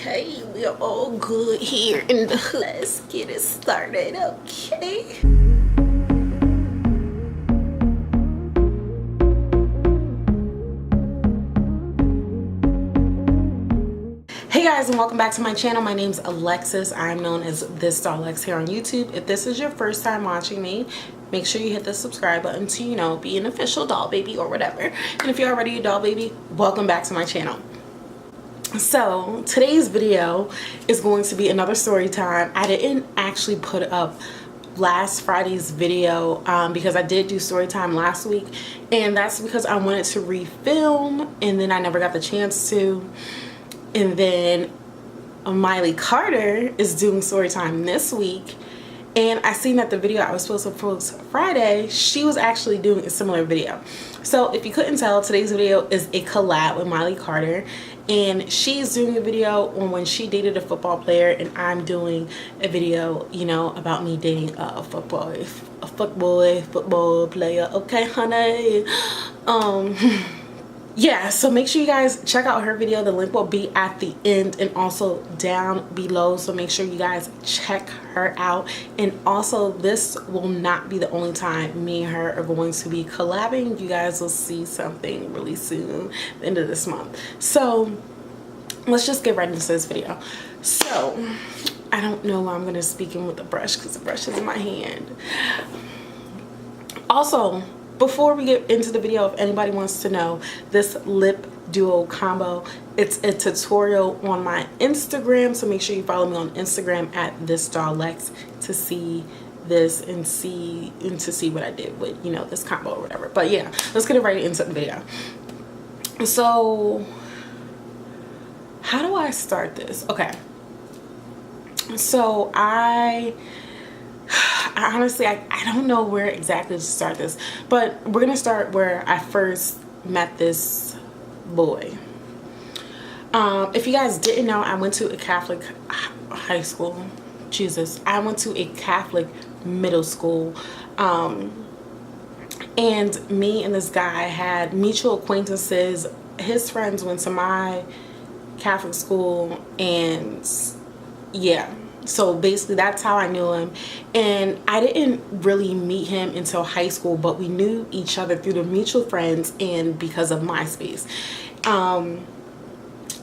Okay, we are all good here in the hood. Let's get it started, okay? Hey guys, and welcome back to my channel. My name's Alexis. I'm known as This Doll Lex here on YouTube. If this is your first time watching me, make sure you hit the subscribe button to, you know, be an official doll baby or whatever. And if you're already a doll baby, welcome back to my channel. So today's video is going to be another story time. I didn't actually put up last Friday's video because I did do story time last week, and that's because I wanted to refilm and then I never got the chance to. And then Miley Carterr is doing story time this week, and I seen that the video I was supposed to post Friday, she was actually doing a similar video. So if you couldn't tell, today's video is a collab with Miley Carterr, and she's doing a video on when she dated a football player, and I'm doing a video, you know, about me dating a fuckboy football player. Okay, honey. Yeah, so make sure you guys check out her video. The link will be at the end and also down below, so make sure you guys check her out. And also, this will not be the only time me and her are going to be collabing. You guys will see something really soon, the end of this month. So let's just get right into this video. So I don't know why I'm going to speak in with the brush because the brush is in my hand. Also, before we get into the video, if anybody wants to know, this lip duo combo, it's a tutorial on my Instagram, so make sure you follow me on Instagram at thisdolllex to see this and to see what I did with, you know, this combo or whatever. But yeah, let's get right into the video. So how do I start this? Okay, so I honestly, I don't know where exactly to start this, but we're gonna start where I first met this boy. If you guys didn't know, I went to a Catholic high school. Jesus, I went to a Catholic middle school, and me and this guy had mutual acquaintances. His friends went to my Catholic school, and yeah, so basically that's how I knew him. And I didn't really meet him until high school, but we knew each other through the mutual friends and because of MySpace.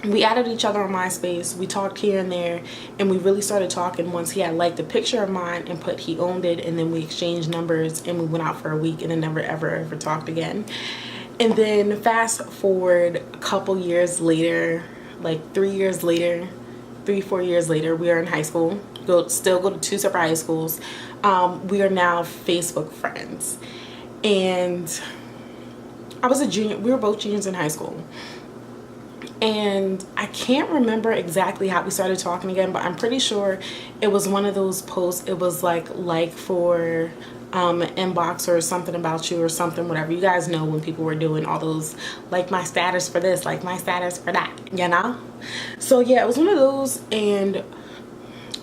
We added each other on MySpace. We talked here and there, and we really started talking once he had liked a picture of mine and put he owned it, and then we exchanged numbers and we went out for a week and then never ever talked again. And then fast forward a couple years later, like 3 years later, 4 years later, we are in high school. Still go to two separate high schools. We are now Facebook friends, and I was a junior. We were both juniors in high school, and I can't remember exactly how we started talking again, but I'm pretty sure it was one of those posts. It was like for an inbox or something about you or something, whatever. You guys know when people were doing all those, like my status for this, like my status for that, you know? So yeah, it was one of those, and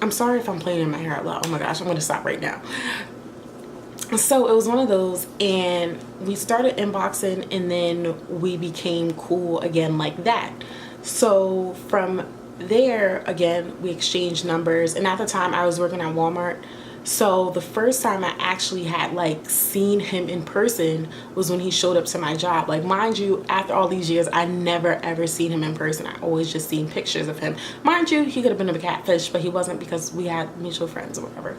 I'm sorry if I'm playing in my hair a lot. Oh my gosh, I'm gonna stop right now. So it was one of those, and we started inboxing, and then we became cool again like that. So from there, again, we exchanged numbers, and at the time I was working at Walmart. So the first time I actually had like seen him in person was when he showed up to my job. Like, mind you, after all these years, I never ever seen him in person. I always just seen pictures of him. Mind you, he could have been a catfish, but he wasn't because we had mutual friends or whatever.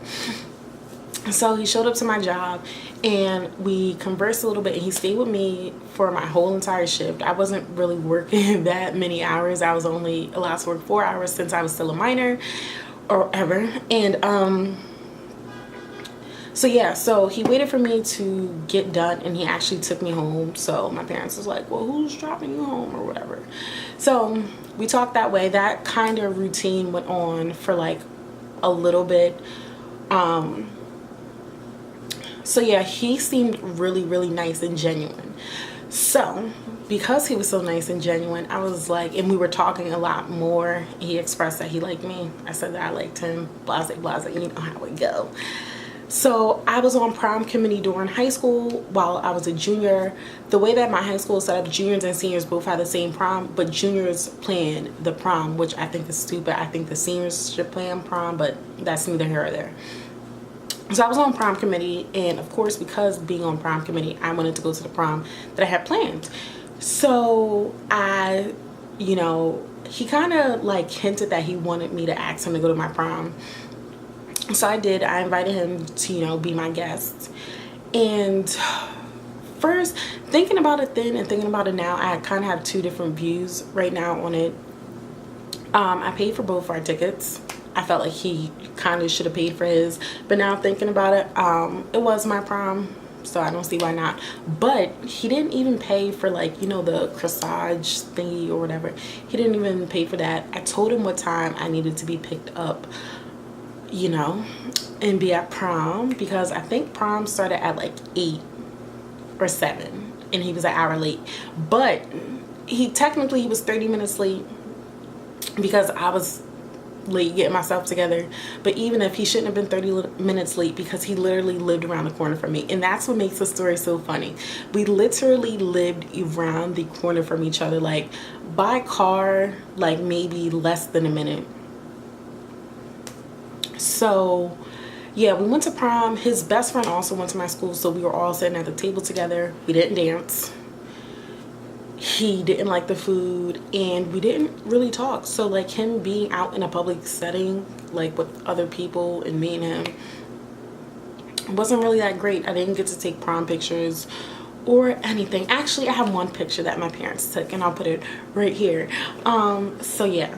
So he showed up to my job and we conversed a little bit, and he stayed with me for my whole entire shift. I wasn't really working that many hours. I was only allowed to work 4 hours since I was still a minor or ever. And so yeah, so he waited for me to get done, and he actually took me home. So my parents was like, well, who's dropping you home or whatever? So we talked that way. That kind of routine went on for like a little bit. So yeah, he seemed really, really nice and genuine. So because he was so nice and genuine, I was like, and we were talking a lot more. He expressed that he liked me. I said that I liked him. Blase, blase, you know how it go. So I was on prom committee during high school while I was a junior. The way that my high school is set up, juniors and seniors both have the same prom, but juniors plan the prom, which I think is stupid. I think the seniors should plan prom, but that's neither here or there. So I was on prom committee, and of course, because being on prom committee, I wanted to go to the prom that I had planned. So I, you know, he kind of like hinted that he wanted me to ask him to go to my prom. So I did. I invited him to, you know, be my guest. And first, thinking about it then and thinking about it now, I kind of have two different views right now on it. I paid for both our tickets. I felt like he kind of should have paid for his. But now thinking about it, it was my prom, so I don't see why not. But he didn't even pay for, like, you know, the corsage thingy or whatever. He didn't even pay for that. I told him what time I needed to be picked up, you know, and be at prom, because I think prom started at like 8 or 7 and he was an hour late. But he was 30 minutes late because I was late getting myself together. But even if, he shouldn't have been 30 minutes late because he literally lived around the corner from me. And that's what makes the story so funny. We literally lived around the corner from each other, like by car, like maybe less than a minute. So yeah, we went to prom. His best friend also went to my school, so we were all sitting at the table together. We didn't dance. He didn't like the food, and we didn't really talk. So like, him being out in a public setting, like with other people and me and him, wasn't really that great. I didn't get to take prom pictures or anything. Actually, I have one picture that my parents took, and I'll put it right here. So yeah.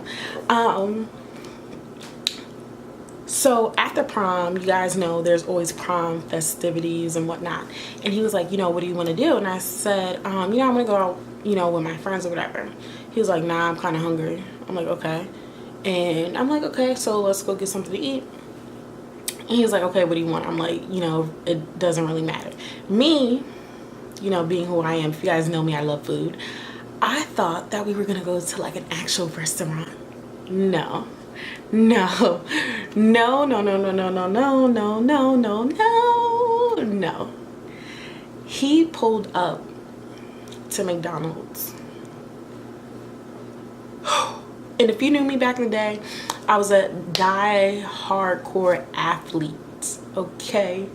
So after prom, you guys know there's always prom festivities and whatnot. And he was like, you know, what do you want to do? And I said, you know, I'm going to go out, you know, with my friends or whatever. He was like, nah, I'm kind of hungry. I'm like, okay. And I'm like, okay, so let's go get something to eat. And he was like, okay, what do you want? I'm like, you know, it doesn't really matter. Me, you know, being who I am, if you guys know me, I love food. I thought that we were going to go to like an actual restaurant. No. No, no, no, no, no, no, no, no, no, no, no, no, no. He pulled up to McDonald's. And if you knew me back in the day, I was a die-hardcore athlete, okay?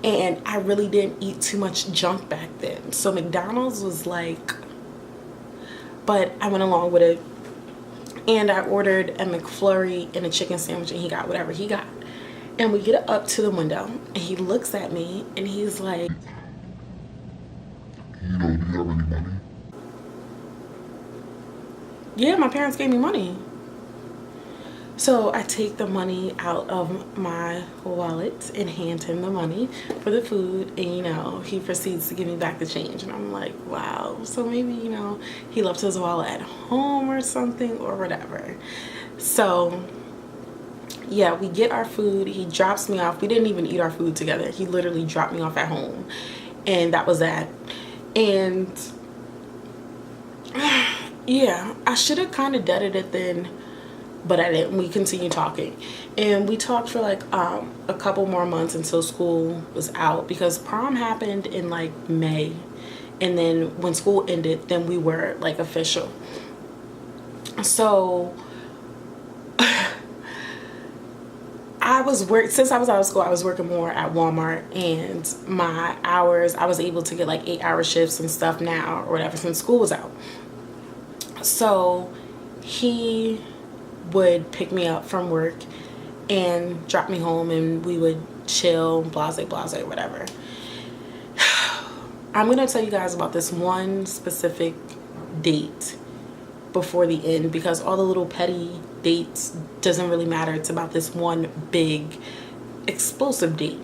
And I really didn't eat too much junk back then. So McDonald's was like, but I went along with it. And I ordered a McFlurry and a chicken sandwich, and he got whatever he got. And we get up to the window, and he looks at me, and he's like, you know, do you have any money? yeah, my parents gave me money. So I take the money out of my wallet and hand him the money for the food, and you know, he proceeds to give me back the change. And I'm like, wow, so maybe, you know, he left his wallet at home or something or whatever. So yeah, we get our food. He drops me off. We didn't even eat our food together. He literally dropped me off at home, and that was that. And yeah, I should have kind of deaded it then, but I didn't. We continued talking, and we talked for like a couple more months until school was out, because prom happened in like May, and then when school ended, then we were like official. So since I was out of school, I was working more at Walmart, and my hours, I was able to get like 8-hour shifts and stuff now or whatever since school was out. So he would pick me up from work and drop me home, and we would chill, blase whatever. I'm gonna tell you guys about this one specific date before the end, because all the little petty dates doesn't really matter. It's about this one big explosive date.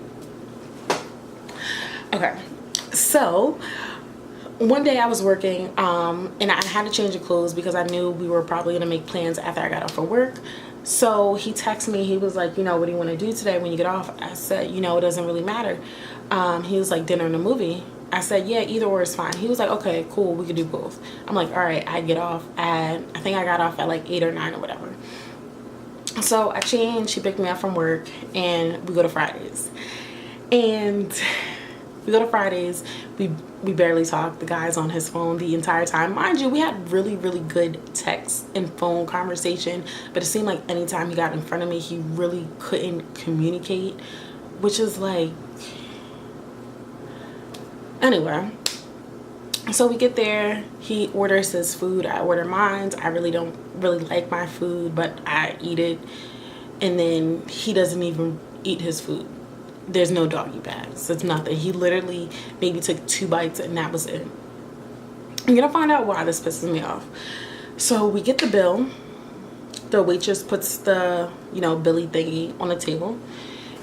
Okay, so one day I was working, and I had to change the clothes because I knew we were probably gonna make plans after I got off from work. So he texted me. He was like, you know, what do you want to do today when you get off? I said, you know, it doesn't really matter. He was like, dinner and a movie. I said, yeah, either or is fine. He was like, okay, cool, we could do both. I'm like, all right. I get off at, I think I got off at like 8 or 9 or whatever. So I changed. She picked me up from work, and we go to Fridays. And we go to Fridays. We barely talk. The guy's on his phone the entire time. Mind you, we had really, really good text and phone conversation, but it seemed like anytime he got in front of me, he really couldn't communicate, which is like, anyway. So we get there, he orders his food, I order mine. I really don't really like my food, but I eat it. And then he doesn't even eat his food. There's no doggy bags. It's nothing. He literally maybe took 2 bites and that was it. I'm gonna find out why this pisses me off. So we get the bill. The waitress puts the, you know, billy thingy on the table.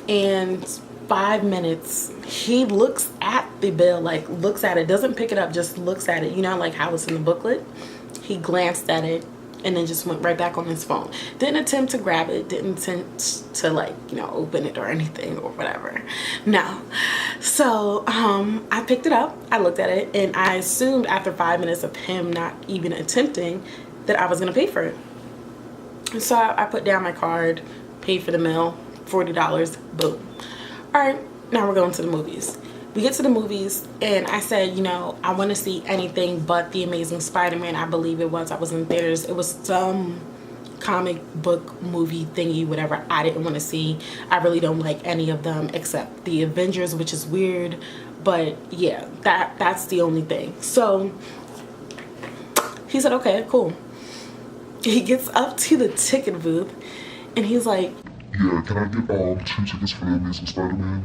And 5 minutes, he looks at the bill, like looks at it, doesn't pick it up, just looks at it. You know, like how it's in the booklet. He glanced at it and then just went right back on his phone. Didn't attempt to grab it, didn't attempt to, like, you know, open it or anything or whatever. No. So I picked it up, I looked at it, and I assumed after 5 minutes of him not even attempting that I was gonna pay for it. So I put down my card, paid for the meal, $40, boom. All right, now we're going to the movies. We get to the movies, and I said, you know, I want to see anything but The Amazing Spider-Man. I believe it was. I was in theaters. It was some comic book movie thingy, whatever. I didn't want to see. I really don't like any of them except the Avengers, which is weird. But yeah, that's the only thing. So he said, okay, cool. He gets up to the ticket booth, and he's like, yeah, can I get 2 tickets for The Amazing Spider-Man?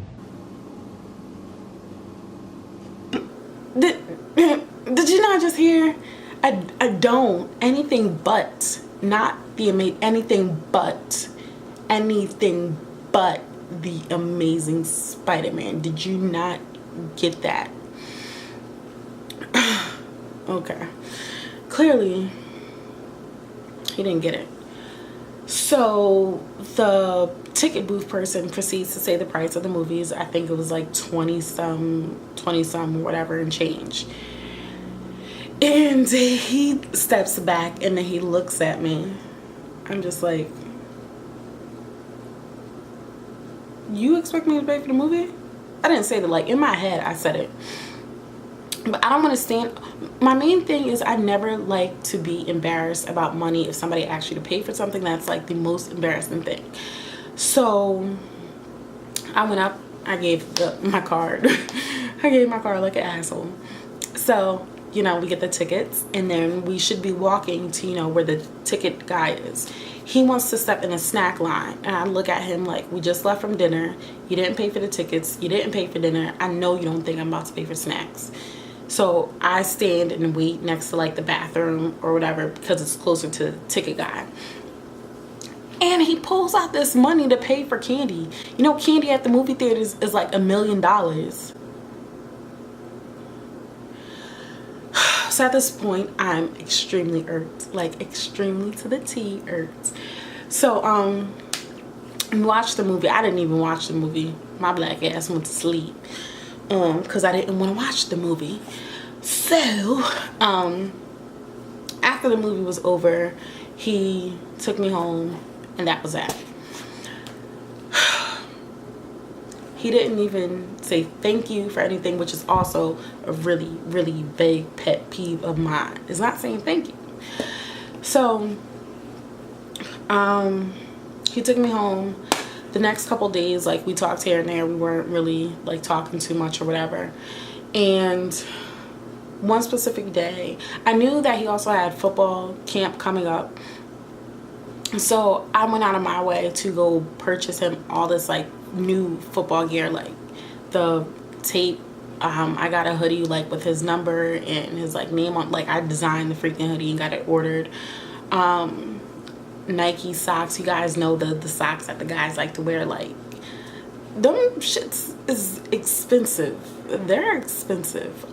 Did you not just hear? I don't. Anything but. Not the amazing. Anything but. Anything but The Amazing Spider-Man. Did you not get that? Okay. Clearly, he didn't get it. So the ticket booth person proceeds to say the price of the movies. I think it was like 20 some whatever and change. And he steps back and then he looks at me. I'm just like, you expect me to pay for the movie? I didn't say that, like, in my head I said it. But I don't want to stand. My main thing is I never like to be embarrassed about money. If somebody asks you to pay for something, that's like the most embarrassing thing. So I went up, I gave my card. I gave my card like an asshole. So, you know, we get the tickets, and then we should be walking to, you know, where the ticket guy is. He wants to step in a snack line, and I look at him like, we just left from dinner. You didn't pay for the tickets. You didn't pay for dinner. I know you don't think I'm about to pay for snacks. So I stand and wait next to like the bathroom or whatever because it's closer to the ticket guy. And he pulls out this money to pay for candy. You know, candy at the movie theaters is like $1 million. So at this point, I'm extremely irked, like extremely to the T irked. So we watched the movie. I didn't even watch the movie. My black ass went to sleep because I didn't want to watch the movie. So after the movie was over, he took me home, and that was that. He didn't even say thank you for anything, which is also a really, really big pet peeve of mine. It's not saying thank you. So he took me home. The next couple days, like, we talked here and there. We weren't really like talking too much or whatever. And one specific day, I knew that he also had football camp coming up. So I went out of my way to go purchase him all this like new football gear, like the tape. I got a hoodie like with his number and his like name on. Like, I designed the freaking hoodie and got it ordered. Nike socks. You guys know the socks that the guys like to wear. Like, them shits is expensive. They're expensive.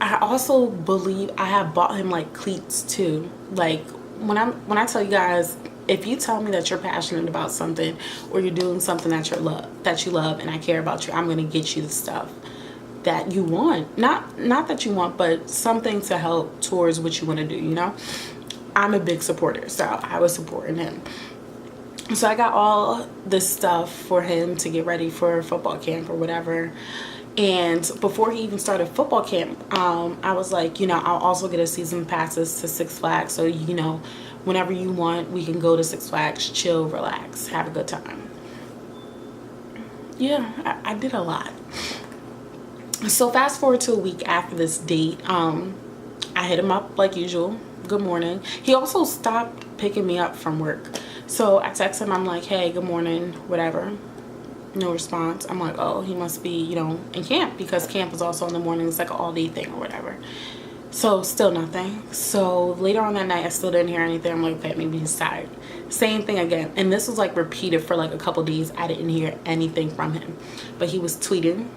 I also believe I have bought him like cleats too. Like, when I tell you guys, if you tell me that you're passionate about something or you're doing something that you love and I care about you, I'm gonna get you the stuff that you want. Not that you want, but something to help towards what you want to do, you know? I'm a big supporter, so I was supporting him. So I got all this stuff for him to get ready for football camp or whatever. And before he even started football camp, I was like, you know, I'll also get a season passes to Six Flags. So, you know, whenever you want, we can go to Six Flags, chill, relax, have a good time. Yeah, I did a lot. So fast forward to a week after this date, I hit him up like usual. Good morning. He also stopped picking me up from work. So I text him, I'm like, hey, good morning, whatever. No response. I'm like, oh, he must be, you know, in camp, because camp is also in the morning. It's like an all-day thing or whatever. So still nothing. So later on that night, I still didn't hear anything. I'm like, okay, maybe he's tired. Same thing again. And this was like repeated for like a couple days. I didn't hear anything from him. But he was tweeting.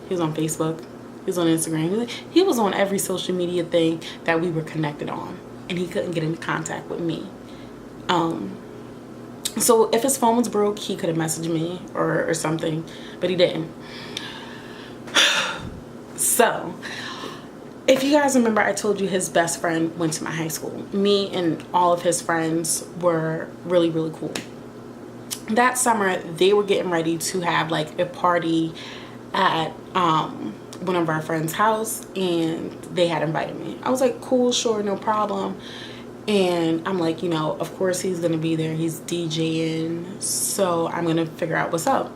He was on Facebook. He was on Instagram. He was on every social media thing that we were connected on. And he couldn't get into contact with me. So if his phone was broke, he could have messaged me or something, but he didn't. So if you guys remember, I told you his best friend went to my high school. Me and all of his friends were really, really cool. That summer, they were getting ready to have like a party at one of our friends' house, and they had invited me. I was like, cool, sure, no problem. And I'm like, you know, of course he's gonna be there. He's DJing, so I'm gonna figure out what's up.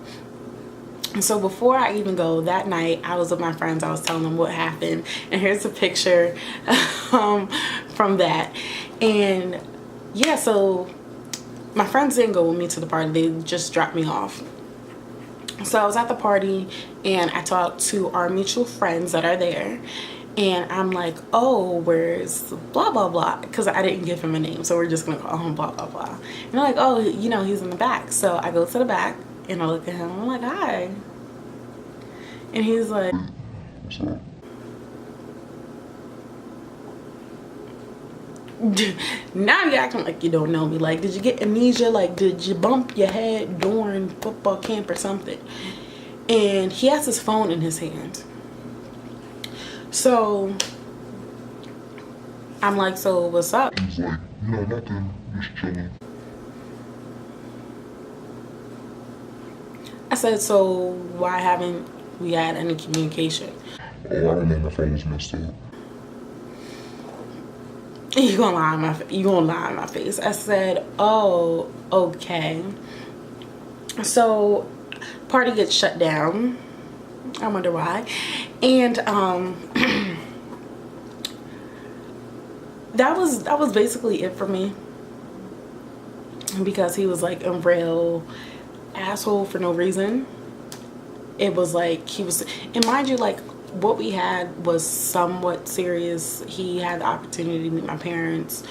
So before I even go, that night I was with my friends. I was telling them what happened, and here's a picture from that. And yeah, so my friends didn't go with me to the party. They just dropped me off. So I was at the party, and I talked to our mutual friends that are there. And I'm like, oh, where's blah, blah, blah? Because I didn't give him a name. So we're just going to call him blah, blah, blah. And they're like, oh, you know, he's in the back. So I go to the back and I look at him. I'm like, hi. And he's like, now you're acting like you don't know me. Like, did you get amnesia? Like, did you bump your head during football camp or something? And he has his phone in his hand. So I'm like, so what's up? He's like, you know, nothing, just chilling. I said, so why haven't we had any communication? Oh, I don't know, my phone was messed up. You gonna lie in my face. I said, oh, okay. So party gets shut down. I wonder why. And that was basically it for me, because he was like a real asshole for no reason. It was like he was, and mind you, like what we had was somewhat serious. He had the opportunity to meet my parents,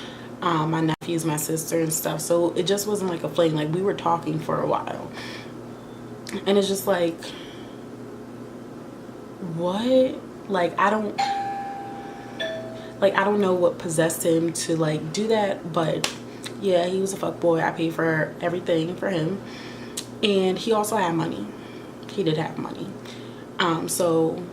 my nephews, my sister and stuff. So it just wasn't like a fling. Like we were talking for a while, and it's just like, what? Like I don't know what possessed him to like do that, but yeah, he was a fuckboy. I paid for everything for him, and he also had money. He did have money, so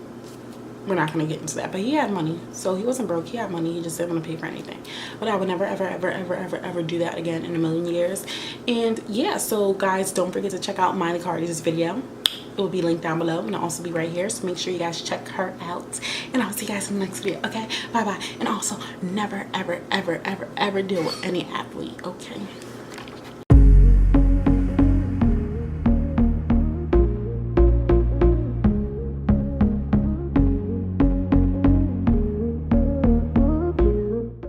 we're not gonna get into that, but he had money. So he wasn't broke, he had money, he just didn't want to pay for anything. But I would never ever do that again in a million years. And yeah, so guys, don't forget to check out Miley Carterr's video. It will be linked down below, and it'll also be right here, so make sure you guys check her out, and I'll see you guys in the next video. Okay, bye bye. And also, never ever deal with any athlete. Okay.